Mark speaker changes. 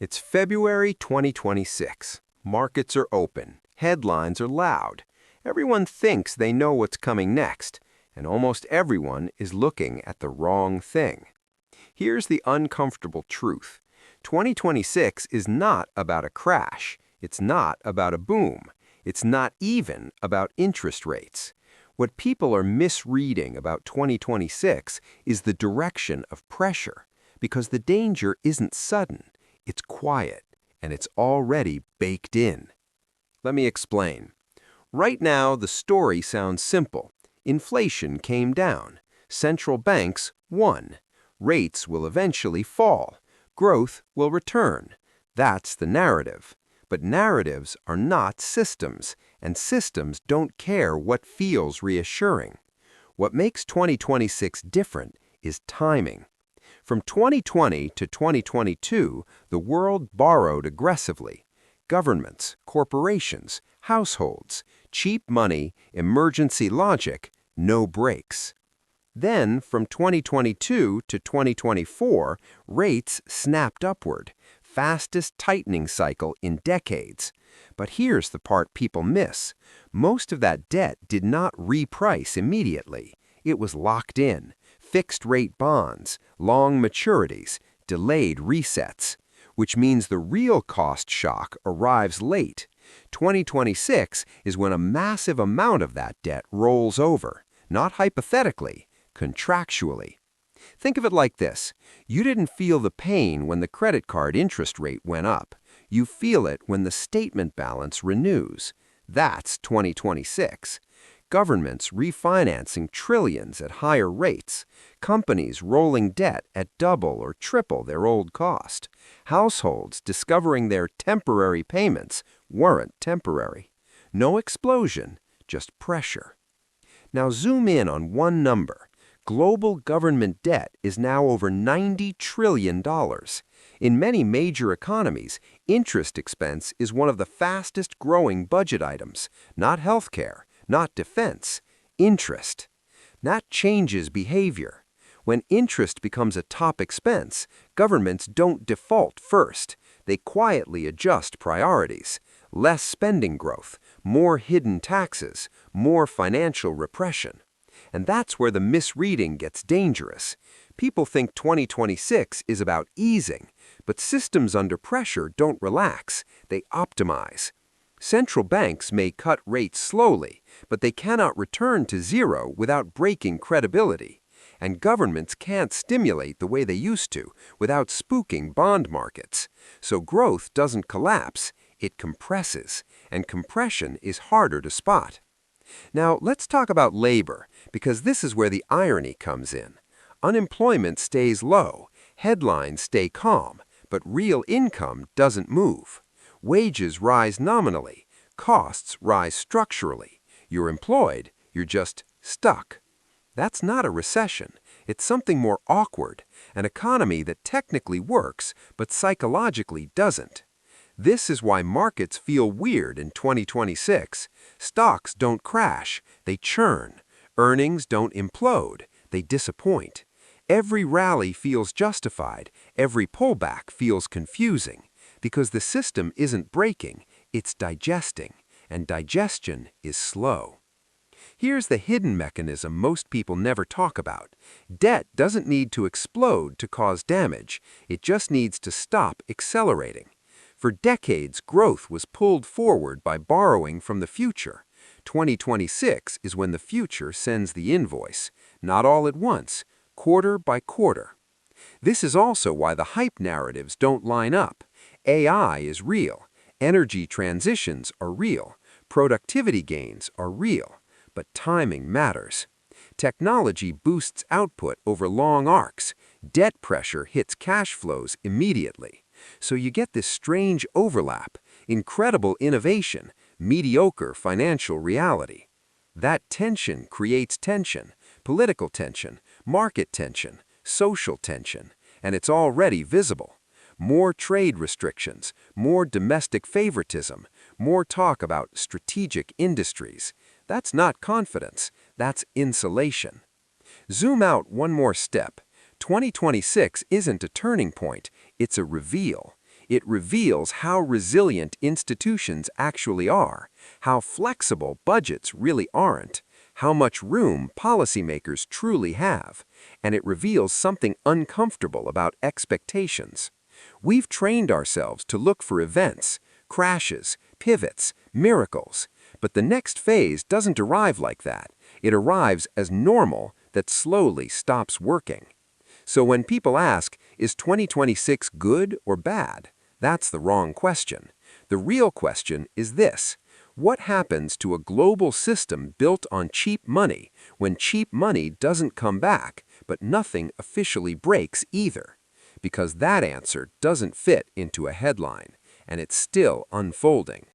Speaker 1: It's February 2026. Markets are open. Headlines are loud. Everyone thinks they know what's coming next, and almost everyone is looking at the wrong thing. Here's the uncomfortable truth. 2026 is not about a crash. It's not about a boom. It's not even about interest rates. What people are misreading about 2026 is the direction of pressure, because the danger isn't sudden. It's quiet, and it's already baked in. Let me explain. Right now, the story sounds simple. Inflation came down. Central banks won. Rates will eventually fall. Growth will return. That's the narrative. But narratives are not systems, and systems don't care what feels reassuring. What makes 2026 different is timing. From 2020 to 2022, the world borrowed aggressively. Governments, corporations, households, cheap money, emergency logic, no brakes. Then, from 2022 to 2024, rates snapped upward, fastest tightening cycle in decades. But here's the part people miss. Most of that debt did not reprice immediately. It was locked in. Fixed-rate bonds, long maturities, delayed resets, which means the real cost shock arrives late. 2026 is when a massive amount of that debt rolls over, not hypothetically, contractually. Think of it like this. You didn't feel the pain when the credit card interest rate went up. You feel it when the statement balance renews. That's 2026. Governments refinancing trillions at higher rates, companies rolling debt at double or triple their old cost, households discovering their temporary payments weren't temporary. No explosion, just pressure. Now zoom in on one number. Global government debt is now over $90 trillion. In many major economies, interest expense is one of the fastest growing budget items, not healthcare. Not defense, interest. That changes behavior. When interest becomes a top expense, governments don't default first. They quietly adjust priorities. Less spending growth, more hidden taxes, more financial repression. And that's where the misreading gets dangerous. People think 2026 is about easing, but systems under pressure don't relax. They optimize. Central banks may cut rates slowly, but they cannot return to zero without breaking credibility. And governments can't stimulate the way they used to without spooking bond markets. So growth doesn't collapse, it compresses, and compression is harder to spot. Now, let's talk about labor, because this is where the irony comes in. Unemployment stays low, headlines stay calm, but real income doesn't move. Wages rise nominally, costs rise structurally. You're employed, you're just stuck. That's not a recession. It's something more awkward, an economy that technically works, but psychologically doesn't. This is why markets feel weird in 2026. Stocks don't crash, they churn. Earnings don't implode, they disappoint. Every rally feels justified, every pullback feels confusing. Because the system isn't breaking, it's digesting, and digestion is slow. Here's the hidden mechanism most people never talk about. Debt doesn't need to explode to cause damage, it just needs to stop accelerating. For decades, growth was pulled forward by borrowing from the future. 2026 is when the future sends the invoice, not all at once, quarter by quarter. This is also why the hype narratives don't line up. AI is real, energy transitions are real, productivity gains are real, but timing matters. Technology boosts output over long arcs, debt pressure hits cash flows immediately. So you get this strange overlap, incredible innovation, mediocre financial reality. That tension creates tension, political tension, market tension, social tension, and it's already visible. More trade restrictions, more domestic favoritism, more talk about strategic industries. That's not confidence, that's insulation. Zoom out one more step. 2026 isn't a turning point, it's a reveal. It reveals how resilient institutions actually are, how flexible budgets really aren't, how much room policymakers truly have, and it reveals something uncomfortable about expectations. We've trained ourselves to look for events, crashes, pivots, miracles, but the next phase doesn't arrive like that. It arrives as normal that slowly stops working. So when people ask, is 2026 good or bad? That's the wrong question. The real question is this: what happens to a global system built on cheap money when cheap money doesn't come back, but nothing officially breaks either? Because that answer doesn't fit into a headline, and it's still unfolding.